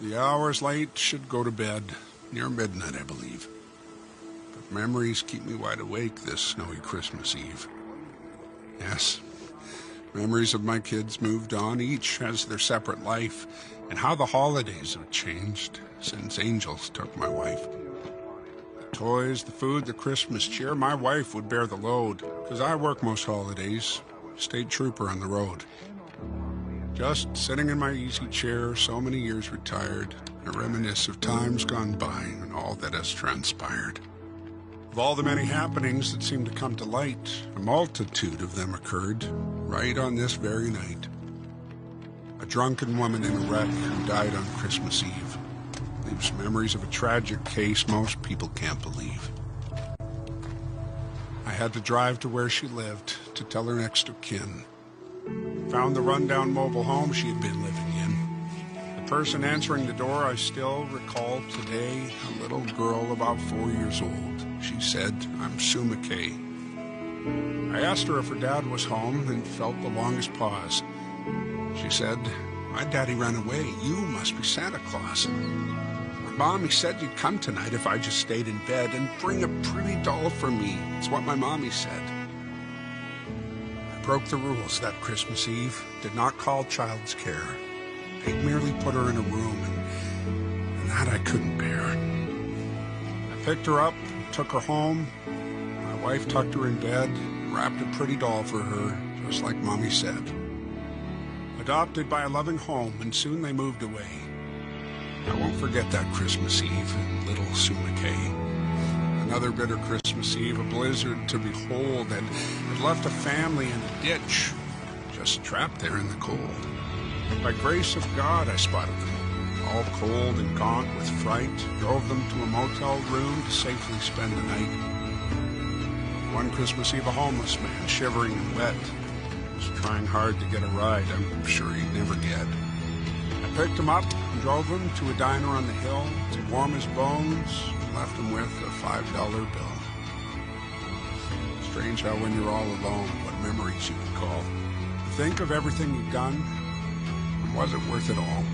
The hours late should go to bed near midnight, I believe. But memories keep me wide awake this snowy Christmas Eve. Yes, memories of my kids moved on, each has their separate life, and how the holidays have changed since angels took my wife. The toys, the food, the Christmas cheer, my wife would bear the load, 'cause I work most holidays, state trooper on the road. Just sitting in my easy chair, so many years retired, I reminisce of times gone by and all that has transpired. Of all the many happenings that seem to come to light, a multitude of them occurred right on this very night. A drunken woman in a wreck who died on Christmas Eve leaves memories of a tragic case most people can't believe. I had to drive to where she lived to tell her next of kin. Found the rundown mobile home she had been living in. The person answering the door I still recall today, a little girl about 4 years old. She said, "I'm Sue McKay." I asked her if her dad was home and felt the longest pause. She said, "My daddy ran away. You must be Santa Claus. My mommy said you'd come tonight if I just stayed in bed and bring a pretty doll for me. It's what my mommy said." I broke the rules that Christmas Eve, did not call child's care. They merely put her in a room, and that I couldn't bear. I picked her up, took her home. My wife tucked her in bed, and wrapped a pretty doll for her, just like Mommy said. Adopted by a loving home, and soon they moved away. I won't forget that Christmas Eve and little Sue McKay. Another bitter Christmas Eve, a blizzard to behold, and had left a family in a ditch, just trapped there in the cold. By grace of God, I spotted them, all cold and gaunt with fright, drove them to a motel room to safely spend the night. One Christmas Eve, a homeless man, shivering and wet, was trying hard to get a ride I'm sure he'd never get. I picked him up and drove him to a diner on the hill to warm his bones, and left him with a $5 bill. Strange how when you're all alone, what memories you recall. Think of everything you've done, and was it worth it all?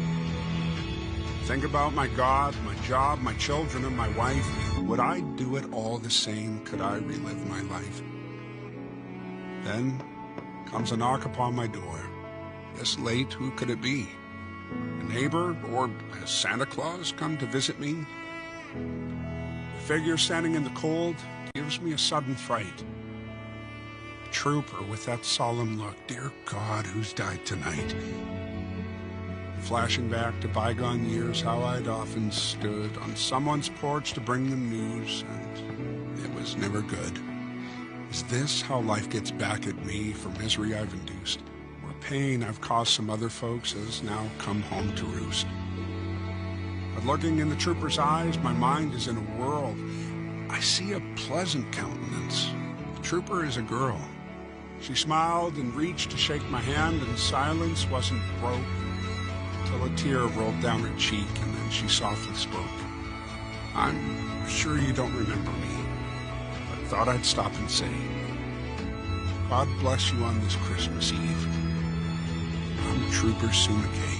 Think about my God, my job, my children, and my wife. Would I do it all the same? Could I relive my life? Then comes a knock upon my door. This late, who could it be? A neighbor, or has Santa Claus come to visit me? The figure standing in the cold gives me a sudden fright. A trooper with that solemn look. Dear God, who's died tonight? Flashing back to bygone years, how I'd often stood on someone's porch to bring them news, and it was never good. Is this how life gets back at me for misery I've induced? Or pain I've caused some other folks has now come home to roost? But looking in the trooper's eyes, my mind is in a whirl. I see a pleasant countenance. The trooper is a girl. She smiled and reached to shake my hand, and silence wasn't broke till a tear rolled down her cheek, and then she softly spoke. "I'm sure you don't remember me, but thought I'd stop and say, God bless you on this Christmas Eve. I'm Trooper Sue McKay."